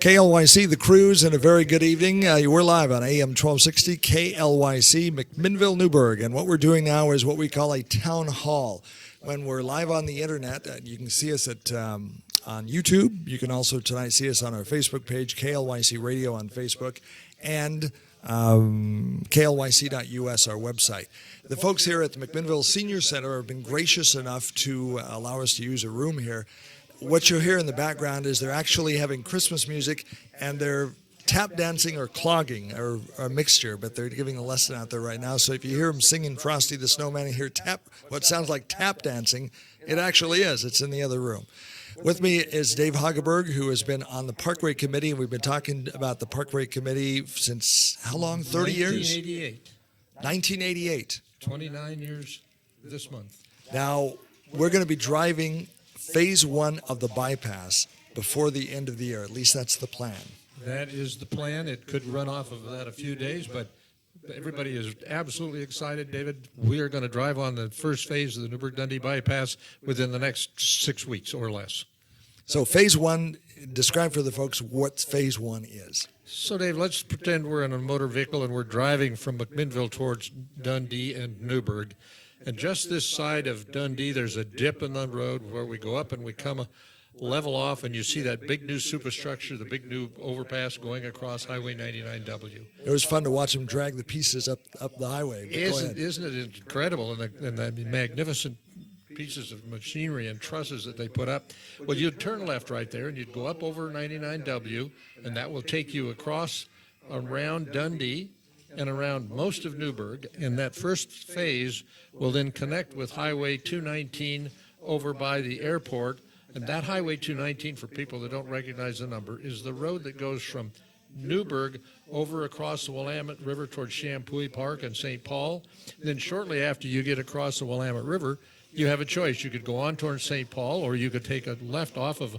KLYC, the Cruise, and a very good evening. We're live on AM 1260, KLYC, McMinnville, Newburgh. And what we're doing now is what we call a town hall. When we're live on the internet, you can see us on YouTube. You can also tonight see us on our Facebook page, KLYC Radio on Facebook, and KLYC.us, our website. The folks here at the McMinnville Senior Center have been gracious enough to allow us to use a room here. What you'll hear in the background is they're actually having Christmas music, and they're tap dancing or clogging, or a mixture, but they're giving a lesson out there right now. So if you hear them singing Frosty the Snowman and hear what sounds like tap dancing, it actually is. It's in the other room. With me is Dave Hageberg, who has been on the Parkway Committee, and we've been talking about the Parkway Committee since how long? 30 years? 1988. 1988. 29 years this month. Now, we're going to be driving Phase 1 of the bypass before the end of the year. At least that's the plan. That is the plan. It could run off of that a few days, but everybody is absolutely excited, David. We are going to drive on the first phase of the Newburgh-Dundee bypass within the next 6 weeks or less. So Phase 1, describe for the folks what Phase 1 is. So, Dave, let's pretend we're in a motor vehicle and we're driving from McMinnville towards Dundee and Newburgh. And just this side of Dundee, there's a dip in the road where we go up and we come level off, and you see that big new superstructure, the big new overpass going across Highway 99W. It was fun to watch them drag the pieces up the highway. Isn't it incredible? And the magnificent pieces of machinery and trusses that they put up. Well, you'd turn left right there, and you'd go up over 99W, and that will take you across around Dundee and around most of Newburgh, and that first phase will then connect with Highway 219 over by the airport. And that Highway 219, for people that don't recognize the number, is the road that goes from Newburgh over across the Willamette River towards Champoeg Park and St. Paul. Then shortly after you get across the Willamette River, you have a choice. You could go on towards St. Paul, or you could take a left off of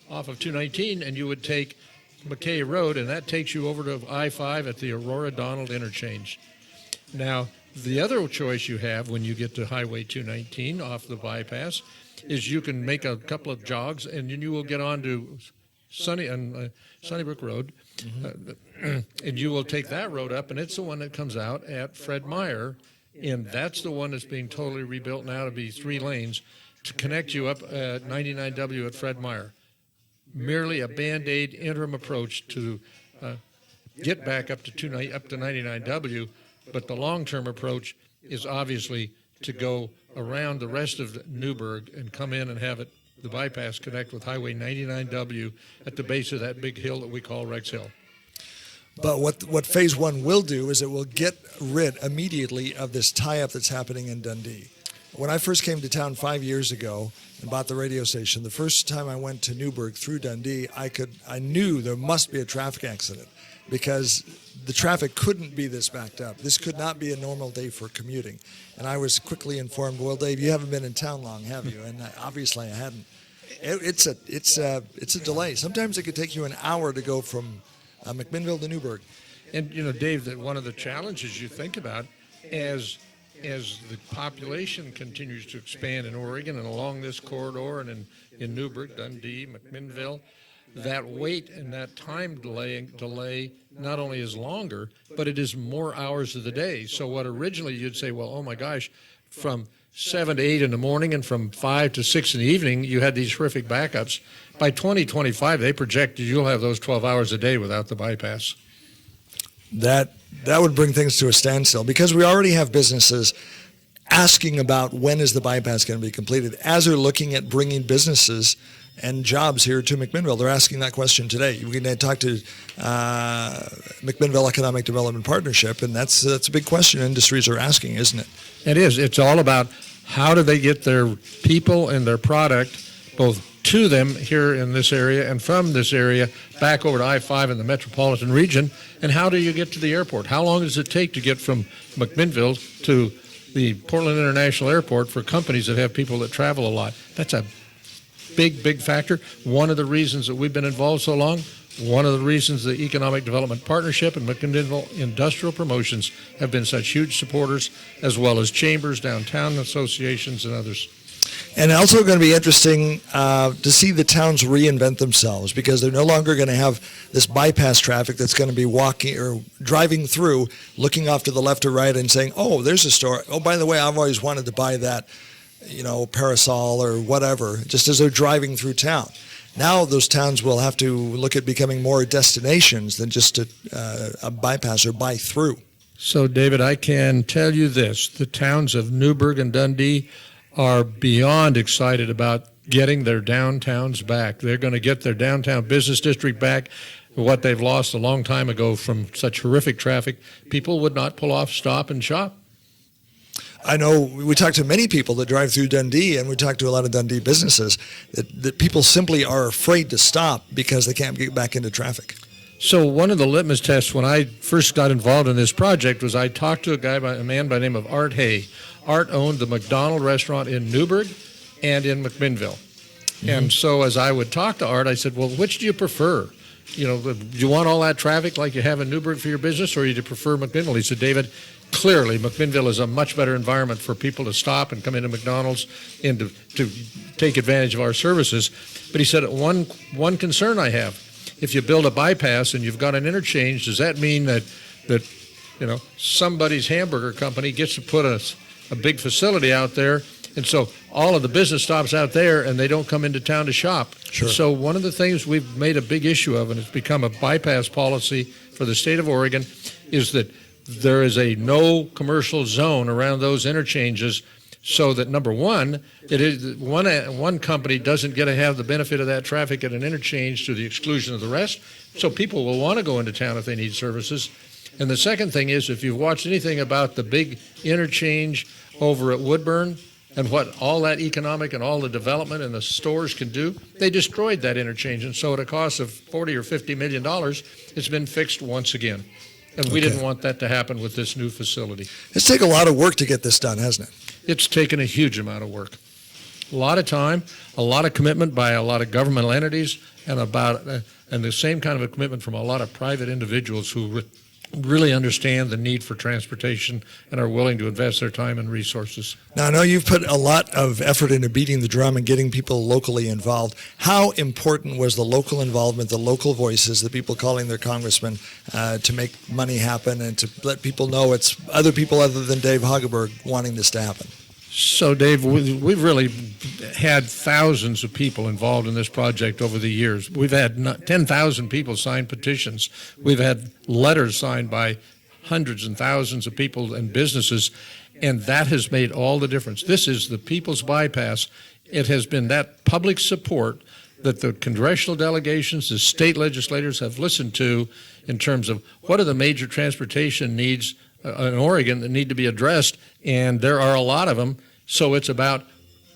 219, and you would take McKay Road, and that takes you over to I-5 at the Aurora-Donald interchange. Now, the other choice you have when you get to Highway 219 off the bypass is you can make a couple of jogs, and then you will get on to Sunnybrook Road, and you will take that road up, and it's the one that comes out at Fred Meyer, and that's the one that's being totally rebuilt now to be 3 lanes to connect you up at 99W at Fred Meyer. Merely a Band-Aid interim approach to get back up to 99W, but the long-term approach is obviously to go around the rest of Newburgh and come in and have the bypass connect with Highway 99W at the base of that big hill that we call Rex Hill. But what Phase 1 will do is it will get rid immediately of this tie-up that's happening in Dundee. When I first came to town 5 years ago and bought the radio station, the first time I went to Newburgh through Dundee, I knew there must be a traffic accident because the traffic couldn't be this backed up. This could not be a normal day for commuting. And I was quickly informed, well, Dave, you haven't been in town long, have you? And obviously I hadn't. It's a delay. Sometimes it could take you an hour to go from McMinnville to Newburgh. And, you know, Dave, that one of the challenges you think about as the population continues to expand in Oregon and along this corridor and in Newburgh, Dundee, McMinnville, that wait and that time delay not only is longer, but it is more hours of the day. So what originally you'd say, well, oh my gosh, from 7 to 8 in the morning and from 5 to 6 in the evening, you had these horrific backups. By 2025, they projected you'll have those 12 hours a day without the bypass. That would bring things to a standstill because we already have businesses asking about when is the bypass going to be completed. As they're looking at bringing businesses and jobs here to McMinnville, they're asking that question today. We can talk to McMinnville Economic Development Partnership, and that's a big question industries are asking, isn't it? It is. It's all about how do they get their people and their product both to them here in this area and from this area back over to I-5 in the metropolitan region, and how do you get to the airport? How long does it take to get from McMinnville to the Portland International Airport for companies that have people that travel a lot? That's a big factor. One of the reasons that we've been involved so long, one of the reasons the Economic Development Partnership and McMinnville Industrial Promotions have been such huge supporters, as well as chambers, downtown associations, and others. And also going to be interesting to see the towns reinvent themselves, because they're no longer going to have this bypass traffic that's going to be walking or driving through, looking off to the left or right and saying, oh, there's a store. Oh, by the way, I've always wanted to buy that, parasol or whatever, just as they're driving through town. Now those towns will have to look at becoming more destinations than just a bypass or buy through. So, David, I can tell you this. The towns of Newburgh and Dundee are beyond excited about getting their downtowns back. They're going to get their downtown business district back, what they've lost a long time ago from such horrific traffic. People would not pull off, stop, and shop. I know we talked to many people that drive through Dundee, and we talked to a lot of Dundee businesses, that people simply are afraid to stop because they can't get back into traffic. So one of the litmus tests when I first got involved in this project was I talked to a man by the name of Art Hay. Art owned the McDonald restaurant in Newburgh and in McMinnville. Mm-hmm. And so as I would talk to Art, I said, well, which do you prefer? Do you want all that traffic like you have in Newburgh for your business, or do you prefer McMinnville? He said, David, clearly McMinnville is a much better environment for people to stop and come into McDonald's and to take advantage of our services. But he said, one concern I have, if you build a bypass and you've got an interchange, does that mean that somebody's hamburger company gets to put a big facility out there, and so all of the business stops out there and they don't come into town to shop? Sure. So one of the things we've made a big issue of, and it's become a bypass policy for the state of Oregon, is that there is a no commercial zone around those interchanges, so that number one, it is one company doesn't get to have the benefit of that traffic at an interchange to the exclusion of the rest. So people will want to go into town if they need services. And the second thing is, if you've watched anything about the big interchange over at Woodburn and what all that economic and all the development and the stores can do, they destroyed that interchange. And so at a cost of $40 or $50 million, it's been fixed once again. And we didn't want that to happen with this new facility. It's taken a lot of work to get this done, hasn't it? It's taken a huge amount of work. A lot of time, a lot of commitment by a lot of governmental entities, and the same kind of a commitment from a lot of private individuals who really understand the need for transportation and are willing to invest their time and resources. Now, I know you've put a lot of effort into beating the drum and getting people locally involved. How important was the local involvement, the local voices, the people calling their congressmen to make money happen and to let people know it's other people other than Dave Hageberg wanting this to happen? So, Dave, we've really had thousands of people involved in this project over the years. We've had 10,000 people sign petitions. We've had letters signed by hundreds and thousands of people and businesses, and that has made all the difference. This is the People's Bypass. It has been that public support that the congressional delegations, the state legislators have listened to in terms of what are the major transportation needs in Oregon that need to be addressed, and there are a lot of them. So it's about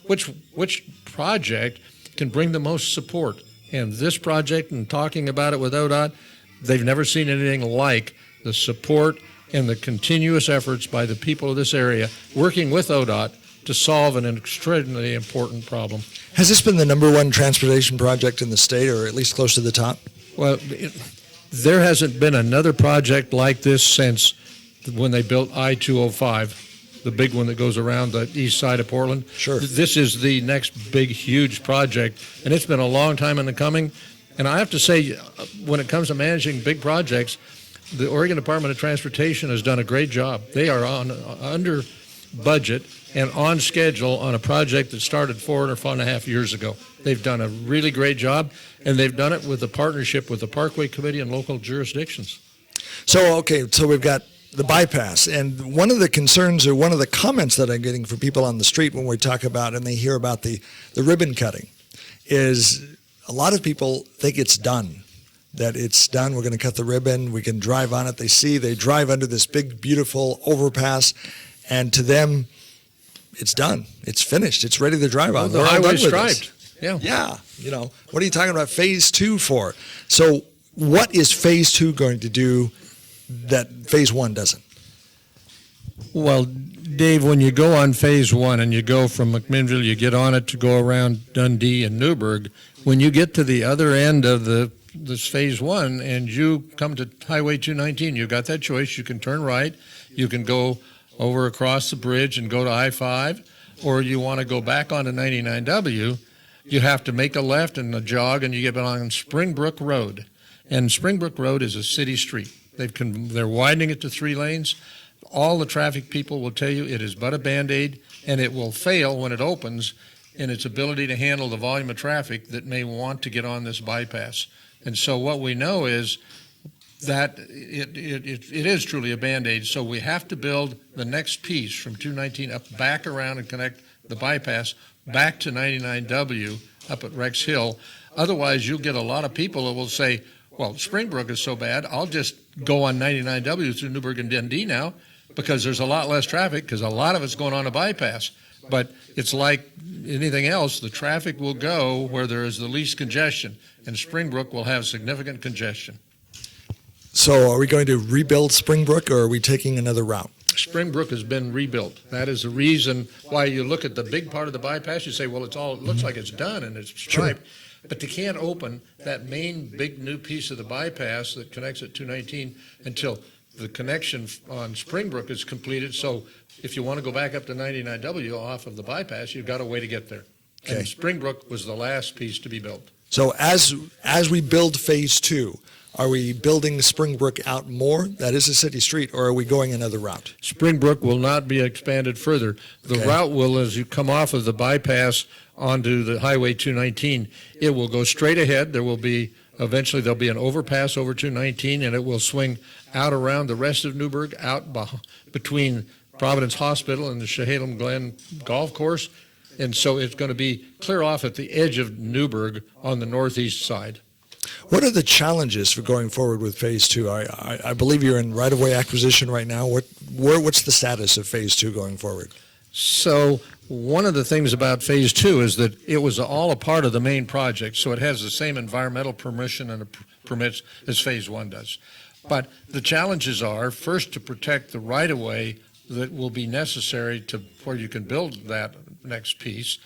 which project can bring the most support. And this project, and talking about it with ODOT, they've never seen anything like the support and the continuous efforts by the people of this area working with ODOT to solve an extraordinarily important problem. Has this been the number one transportation project in the state, or at least close to the top? Well, there hasn't been another project like this since when they built I-205, the big one that goes around the east side of Portland. Sure. This is the next big, huge project, and it's been a long time in the coming. And I have to say, when it comes to managing big projects, the Oregon Department of Transportation has done a great job. They are under budget and on schedule on a project that started 4.5 years ago. They've done a really great job, and they've done it with a partnership with the Parkway Committee and local jurisdictions. So we've got the bypass, and one of the concerns or one of the comments that I'm getting from people on the street when we talk about and they hear about the ribbon cutting is a lot of people think it's done, that it's done, we're going to cut the ribbon, we can drive on it. They drive under this big, beautiful overpass, and to them, it's done. It's finished. It's ready to drive on. The highway's striped. Yeah. Yeah. What are you talking about phase 2 for? So what is phase 2 going to do that phase 1 doesn't? Well, Dave, when you go on phase 1 and you go from McMinnville, you get on it to go around Dundee and Newburgh, when you get to the other end of this phase 1 and you come to Highway 219, you've got that choice. You can turn right. You can go over across the bridge and go to I-5, or you want to go back onto 99W, you have to make a left and a jog, and you get on Springbrook Road. And Springbrook Road is a city street. They're widening it to 3 lanes. All the traffic people will tell you it is but a Band-Aid, and it will fail when it opens in its ability to handle the volume of traffic that may want to get on this bypass. And so what we know is that it is truly a Band-Aid. So we have to build the next piece from 219 up back around and connect the bypass back to 99W up at Rex Hill. Otherwise, you'll get a lot of people that will say, well, Springbrook is so bad, I'll just go on 99W through Newburgh and Dundee now because there's a lot less traffic because a lot of it's going on a bypass. But it's like anything else, the traffic will go where there is the least congestion, and Springbrook will have significant congestion. So are we going to rebuild Springbrook, or are we taking another route? Springbrook has been rebuilt. That is the reason why you look at the big part of the bypass, you say, well, it looks like it's done and it's striped. Sure. But they can't open that main big new piece of the bypass that connects at 219 until the connection on Springbrook is completed. So if you want to go back up to 99W off of the bypass, you've got a way to get there. Okay. And Springbrook was the last piece to be built. So as we build phase 2, are we building Springbrook out more? That is a city street, or are we going another route? Springbrook will not be expanded further. The route will, as you come off of the bypass onto the Highway 219, it will go straight ahead. There will be, eventually there'll be an overpass over 219, and it will swing out around the rest of Newburgh, out between Providence Hospital and the Chehalem Glen Golf Course. And so it's going to be clear off at the edge of Newburgh on the northeast side. What are the challenges for going forward with phase 2? I believe you're in right-of-way acquisition right now. What's the status of phase 2 going forward? So one of the things about phase 2 is that it was all a part of the main project, so it has the same environmental permission and permits as phase 1 does. But the challenges are, first, to protect the right-of-way that will be necessary to where you can build that next piece,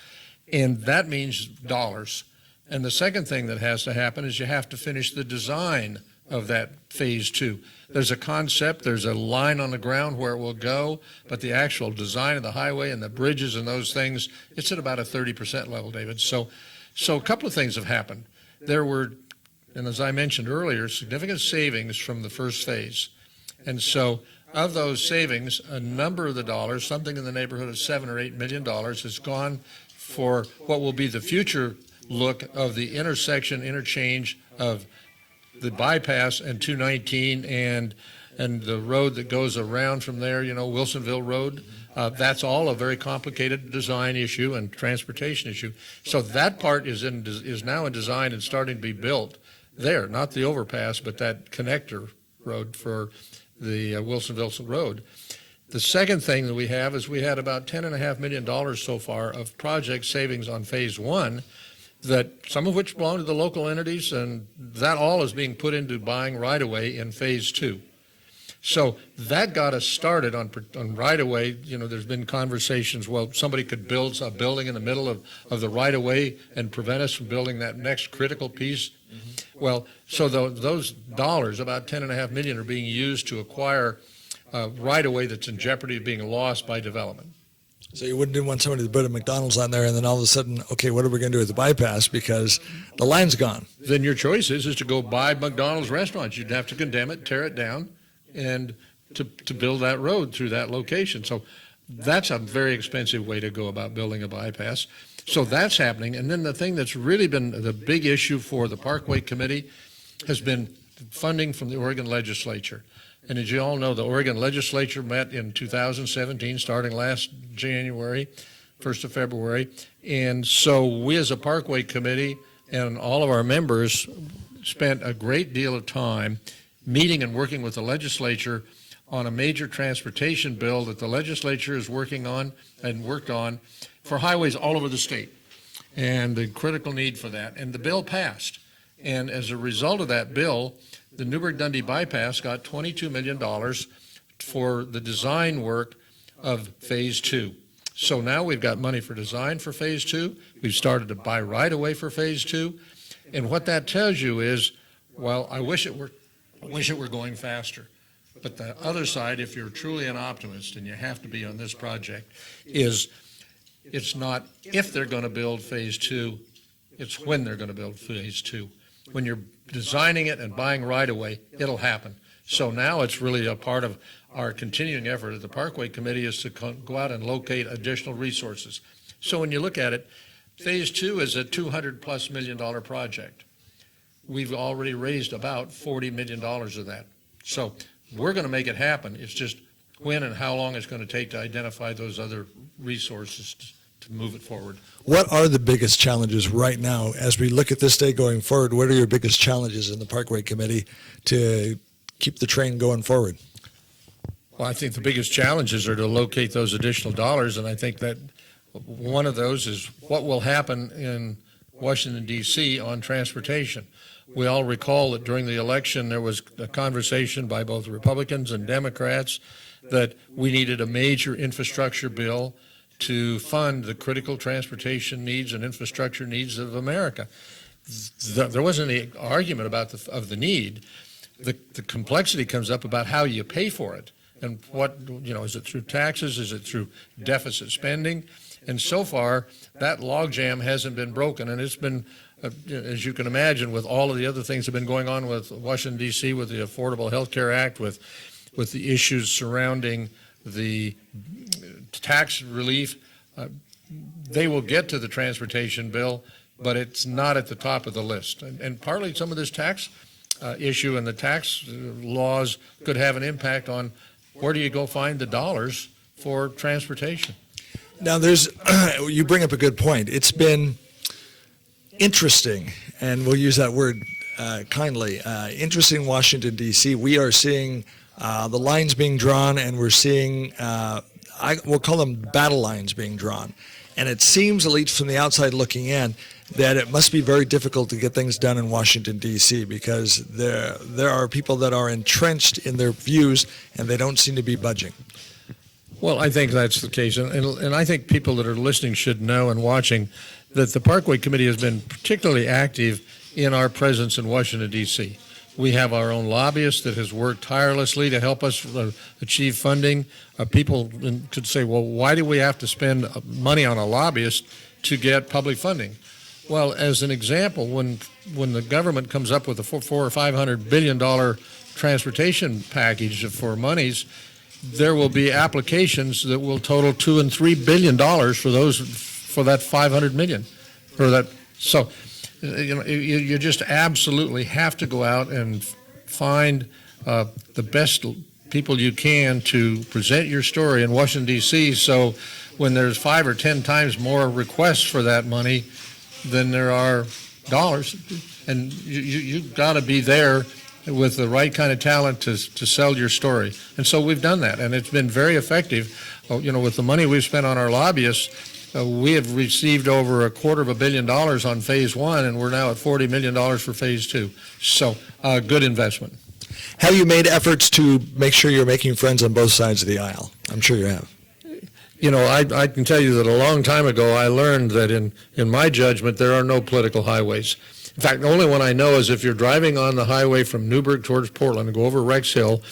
and that means dollars. And the second thing that has to happen is you have to finish the design of that phase 2. There's a concept, there's a line on the ground where it will go, but the actual design of the highway and the bridges and those things, it's at about a 30% level, David. So a couple of things have happened. There were, and as I mentioned earlier, significant savings from the first phase. And so of those savings, a number of the dollars, something in the neighborhood of $7 or $8 million, has gone for what will be the future look of the interchange of the bypass and 219 and the road that goes around from there, Wilsonville Road. That's all a very complicated design issue and transportation issue. So that part is now in design and starting to be built there, not the overpass, but that connector road for the Wilsonville Road. The second thing that we have is we had about $10.5 million so far of project savings on phase 1, that some of which belong to the local entities, and that all is being put into buying right-of-way in phase 2. So that got us started on right-of-way. There's been conversations, well, somebody could build a building in the middle of the right-of-way and prevent us from building that next critical piece. Mm-hmm. Well, so those dollars, about $10.5 million, are being used to acquire right-of-way that's in jeopardy of being lost by development. So you wouldn't want somebody to put a McDonald's on there and then all of a sudden, okay, what are we going to do with the bypass because the line's gone? Then your choice is to go buy McDonald's restaurants. You'd have to condemn it, tear it down, and to build that road through that location. So that's a very expensive way to go about building a bypass. So that's happening. And then the thing that's really been the big issue for the Parkway Committee has been funding from the Oregon legislature. And as you all know, the Oregon legislature met in 2017, starting last January, 1st of February. And so we as a Parkway Committee and all of our members spent a great deal of time meeting and working with the legislature on a major transportation bill that the legislature is working on and worked on for highways all over the state, and the critical need for that. And the bill passed. And as a result of that bill, the Newburgh-Dundee bypass got $22 million for the design work of phase 2. So now we've got money for design for phase 2. We've started to buy right-of-way for phase 2. And what that tells you is, well, I wish it were going faster. But the other side, if you're truly an optimist, and you have to be on this project, is It's not if they're going to build phase 2, it's when they're going to build phase 2. When you're designing it and buying right away, it'll happen. So now it's really a part of our continuing effort at the Parkway Committee is to go out and locate additional resources. So when you look at it, phase 2 is a $200+ million project. We've already raised about $40 million of that. So we're going to make it happen. It's just when and how long it's going to take to identify those other resources to move it forward. What are the biggest challenges right now as we look at this day going forward? What are your biggest challenges in the Parkway Committee to keep the train going forward? Well, I think the biggest challenges are to locate those additional dollars, and I think that one of those is what will happen in Washington, D.C. on transportation. We all recall that during the election there was a conversation by both Republicans and Democrats that we needed a major infrastructure bill to fund the critical transportation needs and infrastructure needs of America. There wasn't any argument about the need. The complexity comes up about how you pay for it. And what, is it through taxes? Is it through deficit spending? And so far, that logjam hasn't been broken. And it's been, as you can imagine, with all of the other things that have been going on with Washington, D.C., with the Affordable Health Care Act, with the issues surrounding the tax relief, they will get to the transportation bill, but it's not at the top of the list. And partly some of this tax issue and the tax laws could have an impact on where do you go find the dollars for transportation. Now, you bring up a good point. It's been interesting, and we'll use that word kindly, interesting Washington, D.C. We are seeing the lines being drawn, and we're seeing, we'll call them battle lines being drawn. And it seems, at least from the outside looking in, that it must be very difficult to get things done in Washington, D.C., because there are people that are entrenched in their views, and they don't seem to be budging. Well, I think that's the case. And I think people that are listening should know and watching that the Parkway Committee has been particularly active in our presence in Washington, D.C. We have our own lobbyist that has worked tirelessly to help us achieve funding. People could say, well, why do we have to spend money on a lobbyist to get public funding? Well, as an example, when the government comes up with a $400 or $500 billion transportation package for monies, there will be applications that will total $2 and $3 billion for that $500 million. So, you just absolutely have to go out and find the best people you can to present your story in Washington, D.C. So when there's 5 or 10 times more requests for that money than there are dollars, and you've got to be there with the right kind of talent to sell your story. And so we've done that, and it's been very effective. With the money we've spent on our lobbyists, we have received over $250 million on phase 1, and we're now at $40 million for phase 2. So good investment. Have you made efforts to make sure you're making friends on both sides of the aisle? I'm sure you have. I can tell you that a long time ago I learned that in my judgment there are no political highways. In fact, the only one I know is if you're driving on the highway from Newburgh towards Portland and go over Rex Hill,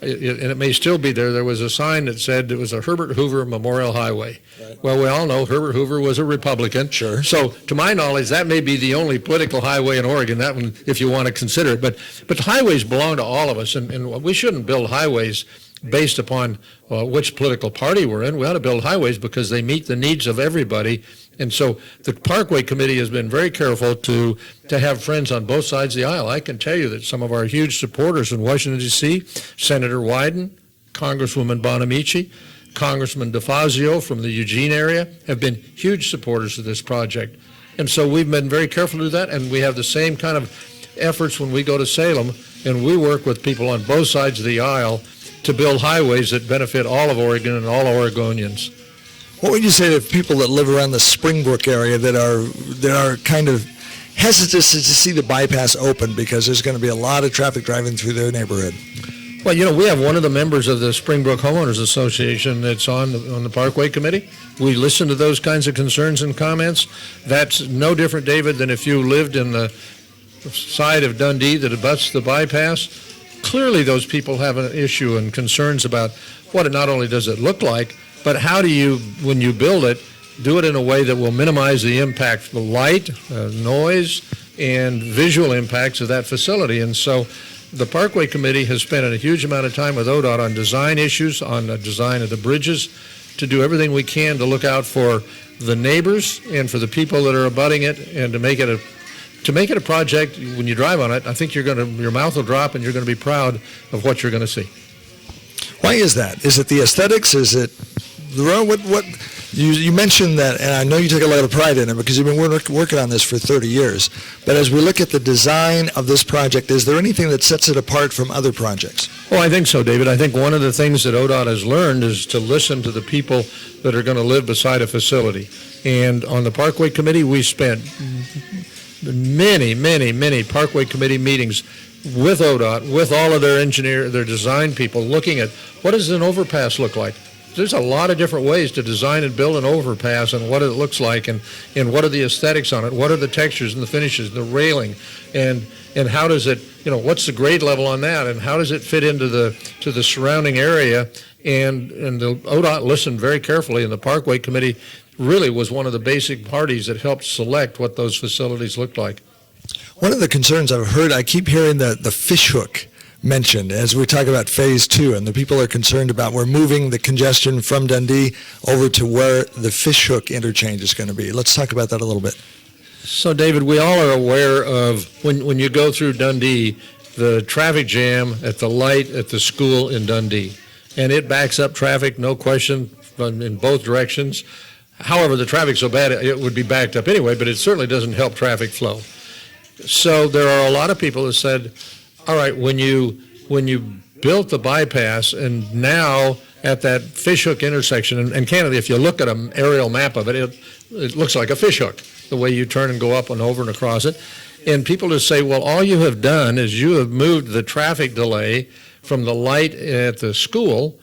and it may still be there was a sign that said it was a Herbert Hoover Memorial Highway. Right. Well, we all know Herbert Hoover was a Republican. Sure. So, to my knowledge, that may be the only political highway in Oregon, that one, if you want to consider it. But highways belong to all of us, and we shouldn't build highways based upon which political party we're in. We ought to build highways because they meet the needs of everybody. And so the Parkway Committee has been very careful to have friends on both sides of the aisle. I can tell you that some of our huge supporters in Washington, D.C., Senator Wyden, Congresswoman Bonamici, Congressman DeFazio from the Eugene area, have been huge supporters of this project. And so we've been very careful to do that, and we have the same kind of efforts when we go to Salem, and we work with people on both sides of the aisle to build highways that benefit all of Oregon and all Oregonians. What would you say to people that live around the Springbrook area that are kind of hesitant to see the bypass open because there's going to be a lot of traffic driving through their neighborhood? Well, we have one of the members of the Springbrook Homeowners Association that's on the Parkway Committee. We listen to those kinds of concerns and comments. That's no different, David, than if you lived in the side of Dundee that abuts the bypass. Clearly, those people have an issue and concerns about what it not only does it look like, but how do you, when you build it, do it in a way that will minimize the impact, the light, noise, and visual impacts of that facility. And so the Parkway Committee has spent a huge amount of time with ODOT on design issues, on the design of the bridges, to do everything we can to look out for the neighbors and for the people that are abutting it, and to make it a project. When you drive on it, I think your mouth will drop and you're going to be proud of what you're going to see. Why is that? Is it the aesthetics? Is it the road? What you mentioned that, and I know you take a lot of pride in it because you've been working on this for 30 years. But as we look at the design of this project, is there anything that sets it apart from other projects? Oh, I think so, David. I think one of the things that ODOT has learned is to listen to the people that are going to live beside a facility. And on the Parkway Committee, we spent many Parkway Committee meetings with ODOT, with all of their design people, looking at what does an overpass look like. There's a lot of different ways to design and build an overpass, and what it looks like, and what are the aesthetics on it, what are the textures and the finishes, the railing, and how does it, what's the grade level on that, and how does it fit into the surrounding area. And the ODOT listened very carefully, and the Parkway Committee really was one of the basic parties that helped select what those facilities looked like. One of the concerns I've heard, I keep hearing the fishhook mentioned as we talk about phase 2, and the people are concerned about we're moving the congestion from Dundee over to where the fishhook interchange is going to be. Let's talk about that a little bit. So, David, we all are aware of when you go through Dundee, the traffic jam at the light at the school in Dundee, and it backs up traffic, no question, in both directions. However, the traffic's so bad it would be backed up anyway, but it certainly doesn't help traffic flow. So there are a lot of people that said, all right, when you built the bypass, and now at that fishhook intersection, and candidly, if you look at an aerial map of it, it looks like a fishhook, the way you turn and go up and over and across it. And people just say, well, all you have done is you have moved the traffic delay from the light at the school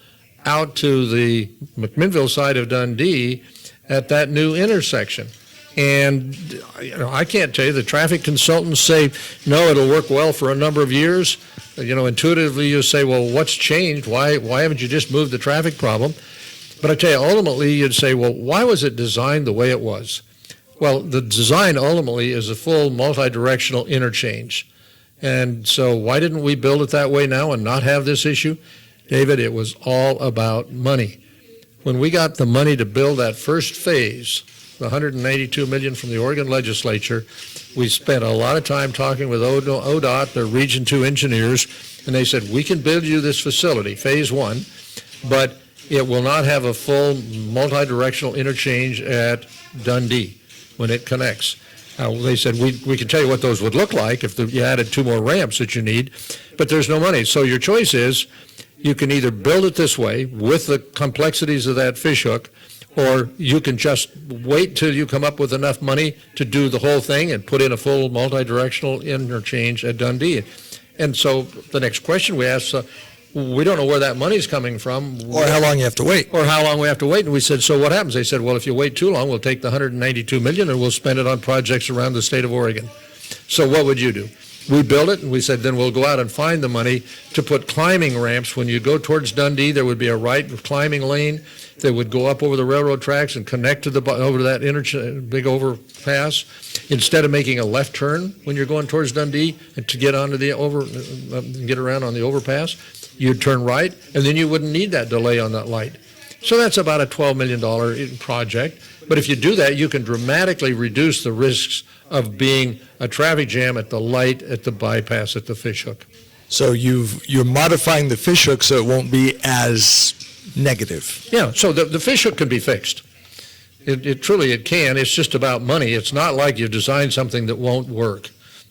out to the McMinnville side of Dundee at that new intersection. And I can't tell you, the traffic consultants say, no, it'll work well for a number of years. Intuitively you say, well, what's changed? Why haven't you just moved the traffic problem? But I tell you, ultimately you'd say, well, why was it designed the way it was? Well, the design ultimately is a full multi-directional interchange. And so why didn't we build it that way now and not have this issue? David, it was all about money. When we got the money to build that first phase, the $192 million from the Oregon legislature, we spent a lot of time talking with ODOT, their Region 2 engineers, and they said, we can build you this facility, phase 1, but it will not have a full multi-directional interchange at Dundee when it connects. They said, we can tell you what those would look like if you added 2 more ramps that you need, but there's no money. So your choice is, you can either build it this way with the complexities of that fishhook, or you can just wait till you come up with enough money to do the whole thing and put in a full multi-directional interchange at Dundee. And so the next question we asked, we don't know where that money's coming from. Or how long you have to wait. Or how long we have to wait. And we said, so what happens? They said, well, if you wait too long, we'll take the $192 million and we'll spend it on projects around the state of Oregon. So what would you do? We built it, and we said, then we'll go out and find the money to put climbing ramps. When you go towards Dundee, there would be a right climbing lane that would go up over the railroad tracks and connect to over to that big overpass. Instead of making a left turn when you're going towards Dundee and to get onto the get around on the overpass, you'd turn right, and then you wouldn't need that delay on that light. So that's about a $12 million project. But if you do that, you can dramatically reduce the risks of being a traffic jam at the light at the bypass at the fishhook. So you're modifying the fishhook so it won't be as negative. Yeah, so the fishhook can be fixed. It truly can. It's just about money. It's not like you design something that won't work.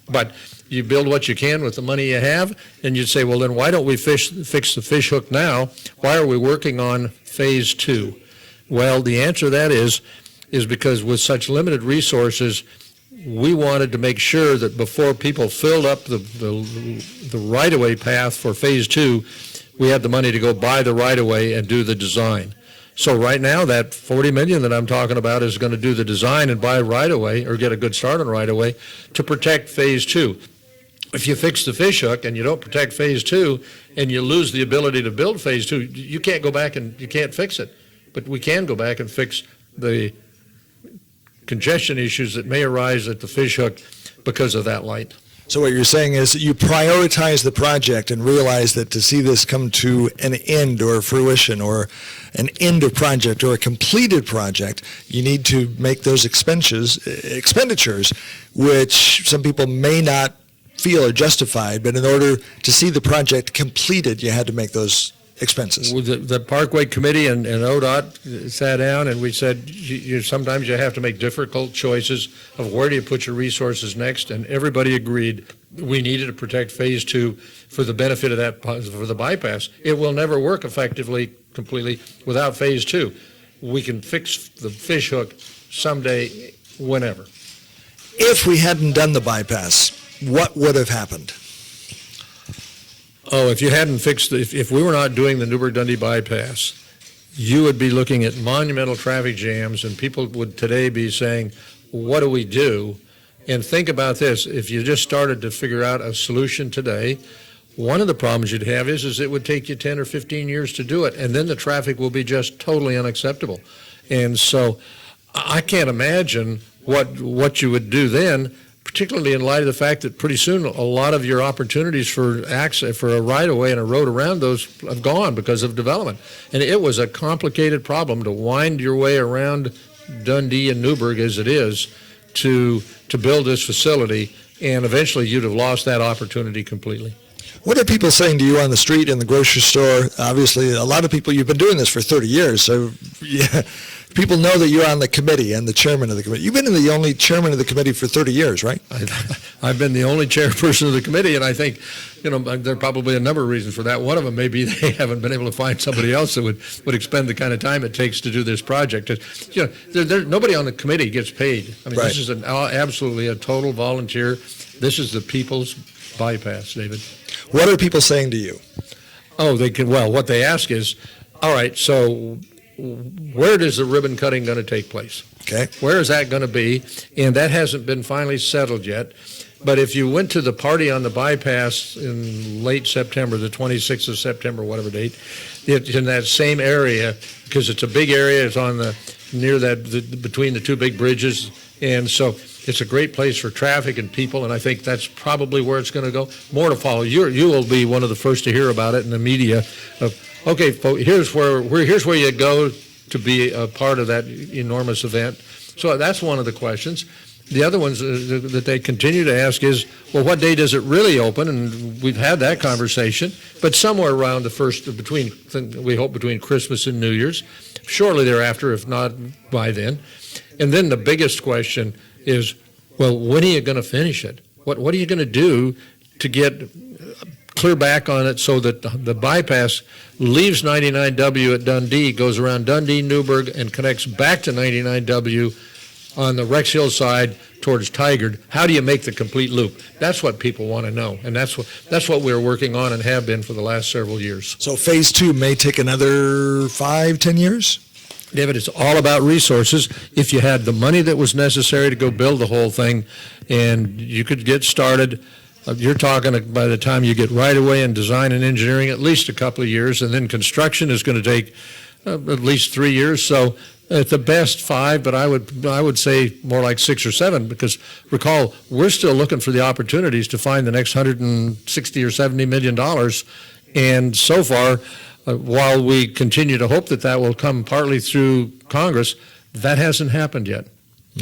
But you build what you can with the money you have, and you'd say, well, then why don't we fix the fishhook now? Why are we working on phase 2? Well, the answer to that is because with such limited resources, we wanted to make sure that before people filled up the right-of-way path for phase 2, we had the money to go buy the right-of-way and do the design. So right now, that $40 million that I'm talking about is going to do the design and buy right-of-way, or get a good start on right-of-way, to protect phase 2. If you fix the fishhook and you don't protect phase 2 and you lose the ability to build phase 2, you can't go back and you can't fix it. But we can go back and fix the congestion issues that may arise at the fish hook because of that light. So what you're saying is that you prioritize the project and realize that to see this come to an end or fruition or an end of project or a completed project, you need to make those expenditures, which some people may not feel are justified, but in order to see the project completed, you had to make those expenses. Well, the Parkway Committee and ODOT sat down and we said, sometimes you have to make difficult choices of where do you put your resources next, and everybody agreed we needed to protect Phase 2 for the benefit of that, for the bypass. It will never work effectively, completely, without Phase 2. We can fix the fish hook someday, whenever. If we hadn't done the bypass, what would have happened? Oh, if you hadn't fixed, if we were not doing the Newburgh-Dundee bypass, you would be looking at monumental traffic jams, and people would today be saying, what do we do? And think about this, if you just started to figure out a solution today, one of the problems you'd have is it would take you 10 or 15 years to do it, and then the traffic will be just totally unacceptable. And so I can't imagine what you would do then, particularly in light of the fact that pretty soon a lot of your opportunities for access, for a right-of-way and a road around those have gone because of development. And it was a complicated problem to wind your way around Dundee and Newburgh as it is to build this facility, and eventually you'd have lost that opportunity completely. What are people saying to you on the street, in the grocery store? Obviously, a lot of people, you've been doing this for 30 years, so yeah, people know that you're on the committee and the chairman of the committee. You've been the only chairman of the committee for 30 years, right? I've been the only chairperson of the committee, and I think, there are probably a number of reasons for that. One of them may be they haven't been able to find somebody else that would expend the kind of time it takes to do this project. Nobody on the committee gets paid. I mean, Right. This is absolutely a total volunteer. This is the people's bypass, David. What are people saying to you? Oh, what they ask is, all right, so where is the ribbon cutting going to take place? Okay. Where is that going to be? And that hasn't been finally settled yet. But if you went to the party on the bypass in late September, the 26th of September, whatever date, it's in that same area, because it's a big area, it's on between the two big bridges, and so it's a great place for traffic and people, and I think that's probably where it's going to go. More to follow. You will be one of the first to hear about it in the media. Okay, here's where you go to be a part of that enormous event. So that's one of the questions. The other ones that they continue to ask is, well, what day does it really open? And we've had that conversation, but somewhere around we hope between Christmas and New Year's, shortly thereafter, if not by then. And then the biggest question is, well, when are you going to finish it? What are you going to do to get clear back on it so that the bypass leaves 99W at Dundee, goes around Dundee, Newburgh, and connects back to 99W on the Rex Hill side towards Tigard? How do you make the complete loop? That's what people want to know, and that's what we're working on and have been for the last several years. So Phase 2 may take another 5-10 years? David, it's all about resources. If you had the money that was necessary to go build the whole thing and you could get started, you're talking by the time you get right away in design and engineering, at least a couple of years, and then construction is going to take at least 3 years. So at the best 5, but I would say more like 6 or 7, because recall, we're still looking for the opportunities to find the next $160 or $70 million. And so far, while we continue to hope that will come partly through Congress, that hasn't happened yet.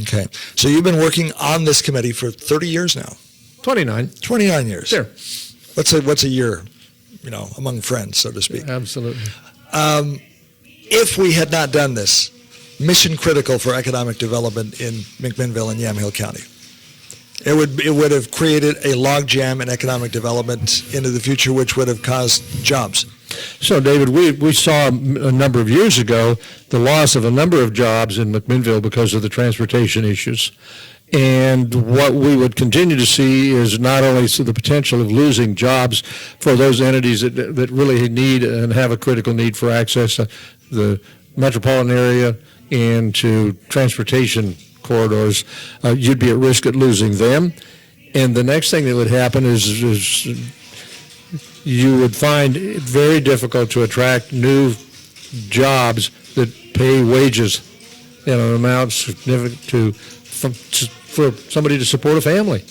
Okay. So you've been working on this committee for 30 years now? 29. 29 years. Sure. What's a year, among friends, so to speak? Absolutely. If we had not done this, mission critical for economic development in McMinnville and Yamhill County, it would have created a logjam in economic development into the future, which would have caused jobs. So, David, we saw a number of years ago the loss of a number of jobs in McMinnville because of the transportation issues. And what we would continue to see is not only the potential of losing jobs for those entities that really need and have a critical need for access to the metropolitan area and to transportation corridors, you'd be at risk at losing them. And the next thing that would happen is you would find it very difficult to attract new jobs that pay wages in an amount significant for somebody to support a family.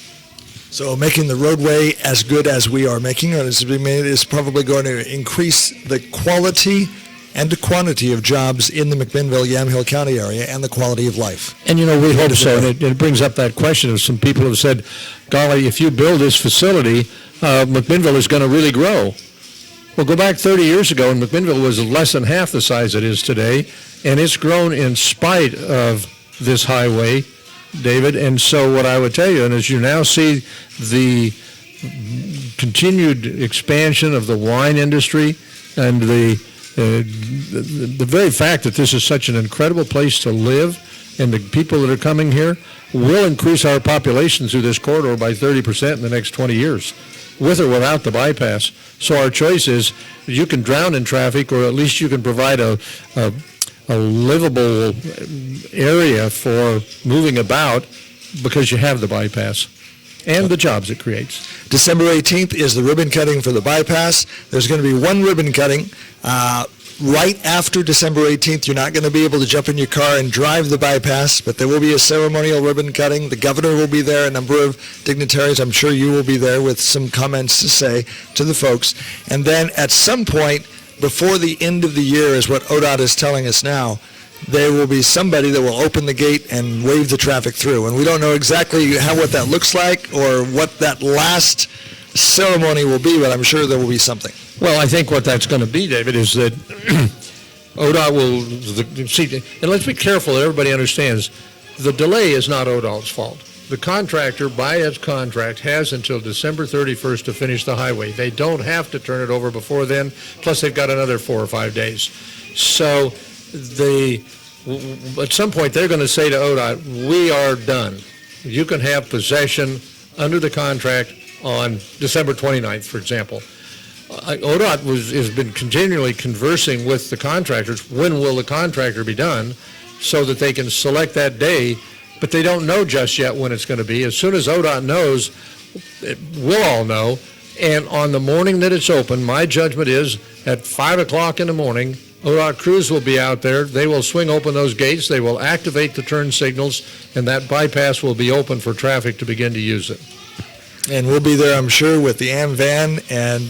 So making the roadway as good as we are making it is probably going to increase the quality and the quantity of jobs in the McMinnville-Yamhill County area and the quality of life. And, we hope so. And it brings up that question of some people have said, golly, if you build this facility, McMinnville is going to really grow. Well, go back 30 years ago, and McMinnville was less than half the size it is today, and it's grown in spite of this highway, David. And so what I would tell you, and as you now see the continued expansion of the wine industry and the very fact that this is such an incredible place to live and the people that are coming here will increase our population through this corridor by 30% in the next 20 years, with or without the bypass. So our choice is you can drown in traffic, or at least you can provide a livable area for moving about because you have the bypass and the jobs it creates. December 18th is the ribbon cutting for the bypass. There's going to be one ribbon cutting. Right after December 18th, you're not going to be able to jump in your car and drive the bypass, but there will be a ceremonial ribbon cutting. The governor will be there, a number of dignitaries. I'm sure you will be there with some comments to say to the folks. And then at some point before the end of the year, is what ODOT is telling us now, there will be somebody that will open the gate and wave the traffic through. And we don't know exactly what that looks like or what that last ceremony will be, but I'm sure there will be something. Well, I think what that's going to be, David, is that ODOT will see, and let's be careful that everybody understands, the delay is not ODOT's fault. The contractor, by its contract, has until December 31st to finish the highway. They don't have to turn it over before then, plus they've got another 4 or 5 days. So at some point they're going to say to ODOT, we are done. You can have possession under the contract on December 29th, for example. ODOT has been continually conversing with the contractors, when will the contractor be done, so that they can select that day, but they don't know just yet when it's going to be. As soon as ODOT knows, we'll all know, and on the morning that it's open, my judgment is at 5 o'clock in the morning, ODOT crews will be out there. They will swing open those gates, they will activate the turn signals, and that bypass will be open for traffic to begin to use it. And we'll be there, I'm sure, with the AM van, and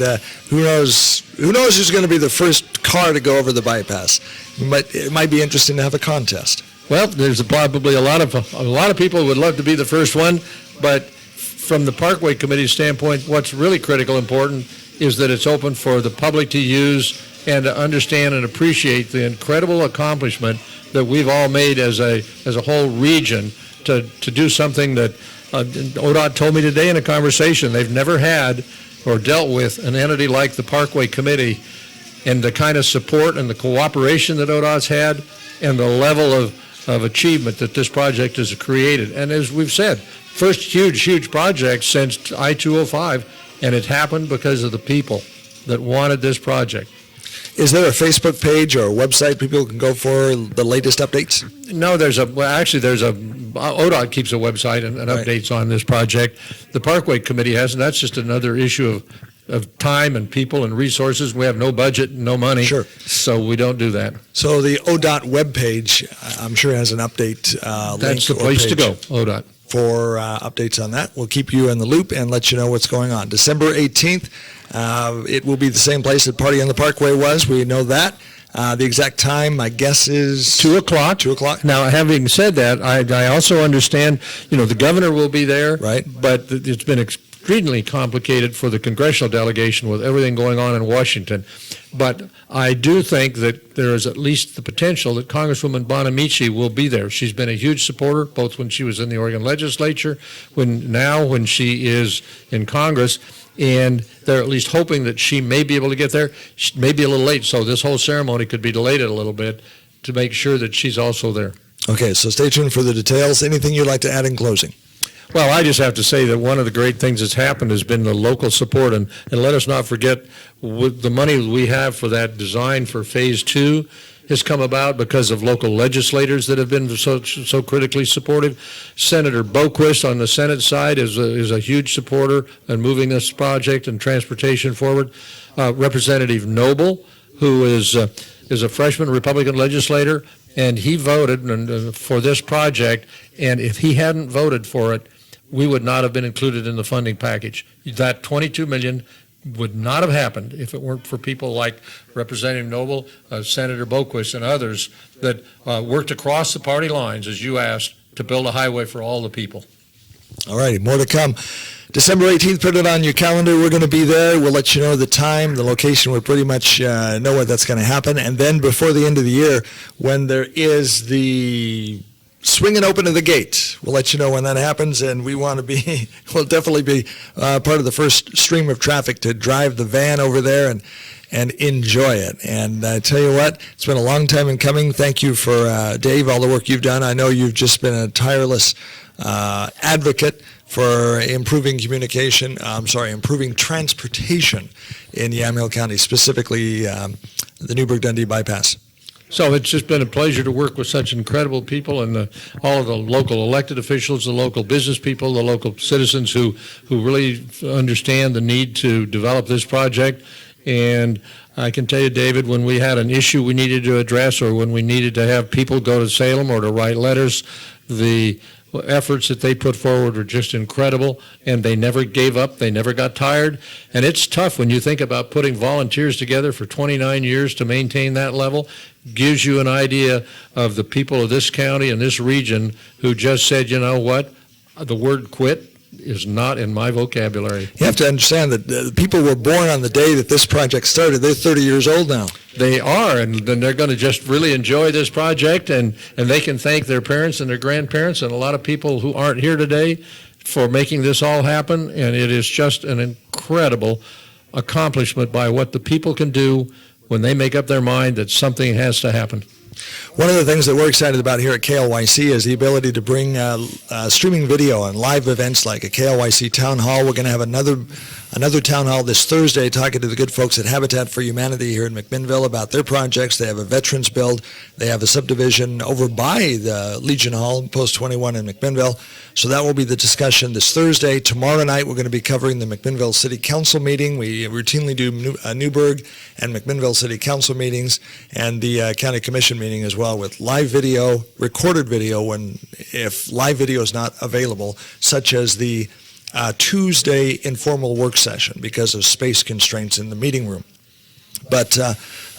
who knows who's going to be the first car to go over the bypass. It might be interesting to have a contest. Well, there's probably a lot of people who would love to be the first one, but from the Parkway Committee's standpoint, what's really critical important is that it's open for the public to use and to understand and appreciate the incredible accomplishment that we've all made as a whole region to do something that ODOT told me today in a conversation they've never had or dealt with an entity like the Parkway Committee, and the kind of support and the cooperation that ODOT's had and the level of achievement that this project has created. And as we've said, first huge project since I-205, and it happened because of the people that wanted this project. Is there a Facebook page or a website people can go for the latest updates? No, ODOT keeps a website and updates on this project. The Parkway Committee has, and that's just another issue of time and people and resources. We have no budget, no money, sure, so we don't do that. So the ODOT webpage, I'm sure, has an update link. That's the place to go, ODOT. For updates on that. We'll keep you in the loop and let you know what's going on. December 18th, it will be the same place that Party on the Parkway was. We know that. The exact time, my guess, is 2 o'clock. 2 o'clock. Now, having said that, I also understand, the governor will be there, right? But it's been extremely complicated for the congressional delegation with everything going on in Washington. But I do think that there is at least the potential that Congresswoman Bonamici will be there. She's been a huge supporter, both when she was in the Oregon legislature, when she is in Congress, and they're at least hoping that she may be able to get there. She may be a little late, so this whole ceremony could be delayed a little bit to make sure that she's also there. Okay, so stay tuned for the details. Anything you'd like to add in closing? Well, I just have to say that one of the great things that's happened has been the local support, and let us not forget with the money we have for that design for Phase 2 has come about because of local legislators that have been so critically supportive. Senator Boquist on the Senate side is a huge supporter in moving this project and transportation forward. Representative Noble, who is a freshman Republican legislator, and he voted for this project, and if he hadn't voted for it, we would not have been included in the funding package. That $22 million would not have happened if it weren't for people like Representative Noble, Senator Boquist, and others that worked across the party lines, as you asked, to build a highway for all the people. All righty, more to come. December 18th, put it on your calendar. We're going to be there. We'll let you know the time, the location. We'll pretty much know what that's going to happen. And then before the end of the year, when there is the swinging open of the gate, we'll let you know when that happens. And we want to be, we'll definitely be part of the first stream of traffic to drive the van over there and enjoy it. And I tell you what, it's been a long time in coming. Thank you for, Dave, all the work you've done. I know you've just been a tireless advocate for improving improving transportation in Yamhill County, specifically the Newburgh-Dundee bypass. So it's just been a pleasure to work with such incredible people, and all of the local elected officials, the local business people, the local citizens who really understand the need to develop this project. And I can tell you, David, when we had an issue we needed to address, or when we needed to have people go to Salem or to write letters, the efforts that they put forward were just incredible, and they never gave up. They never got tired. And it's tough when you think about putting volunteers together for 29 years to maintain that level. Gives you an idea of the people of this county and this region who just said, you know what, the word quit is not in my vocabulary. You have to understand that the people were born on the day that this project started. They're 30 years old now. They are, and then they're going to just really enjoy this project, and they can thank their parents and their grandparents and a lot of people who aren't here today for making this all happen. And it is just an incredible accomplishment by what the people can do when they make up their mind that something has to happen. One of the things that we're excited about here at KLYC is the ability to bring streaming video and live events like a KLYC Town Hall. We're going to have another town hall this Thursday talking to the good folks at Habitat for Humanity here in McMinnville about their projects. They have a veterans build. They have a subdivision over by the Legion Hall, Post 21 in McMinnville. So that will be the discussion this Thursday. Tomorrow night, we're going to be covering the McMinnville City Council meeting. We routinely do Newburgh and McMinnville City Council meetings and the County Commission meeting as well, with live video, recorded video if live video is not available, such as the Tuesday informal work session because of space constraints in the meeting room. But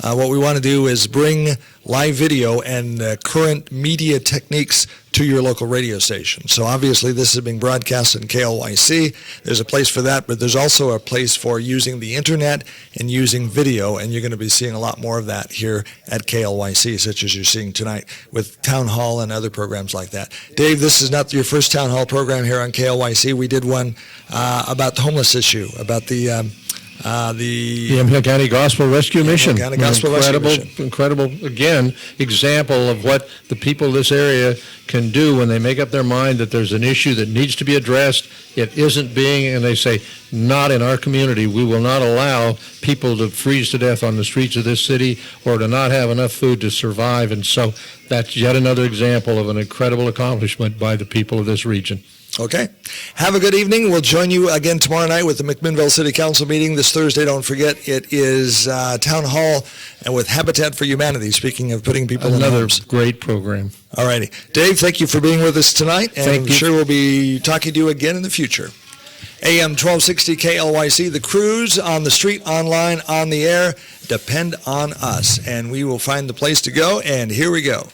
what we want to do is bring live video and current media techniques to your local radio station. So obviously this is being broadcast in KLYC. There's a place for that, but there's also a place for using the internet and using video, and you're going to be seeing a lot more of that here at KLYC, such as you're seeing tonight with Town Hall and other programs like that. Dave, this is not your first Town Hall program here on KLYC. We did one about the homeless issue, about the Yamhill County Gospel Rescue Mission. County Gospel Rescue Mission. Incredible, again, example of what the people of this area can do when they make up their mind that there's an issue that needs to be addressed. It isn't being, and they say, not in our community. We will not allow people to freeze to death on the streets of this city or to not have enough food to survive. And so that's yet another example of an incredible accomplishment by the people of this region. Okay. Have a good evening. We'll join you again tomorrow night with the McMinnville City Council meeting this Thursday. Don't forget, it is Town Hall and with Habitat for Humanity, speaking of putting people in homes. Another great program. All righty. Dave, thank you for being with us tonight, and I'm sure we'll be talking to you again in the future. AM 1260 KLYC, the crews on the street, online, on the air, depend on us, and we will find the place to go, and here we go.